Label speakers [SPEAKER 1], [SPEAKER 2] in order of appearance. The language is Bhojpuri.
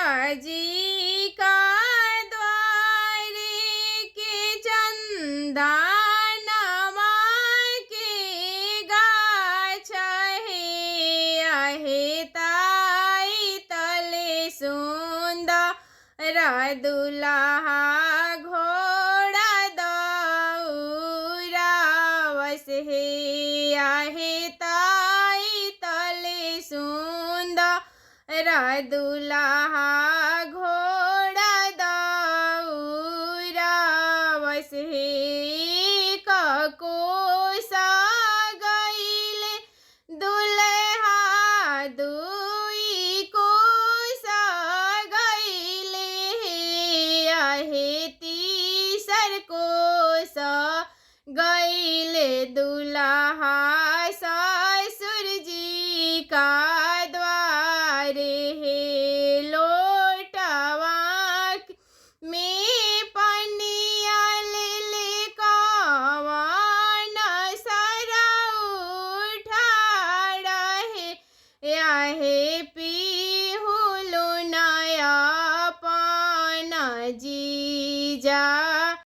[SPEAKER 1] जी का द्वारे के चंदा नमा के गाछ हे आहे ताई तले सुंदर दुल्हा घोड़ा दौरावस हे आहे ताई तले सुंदर दुल्हा घोड़ा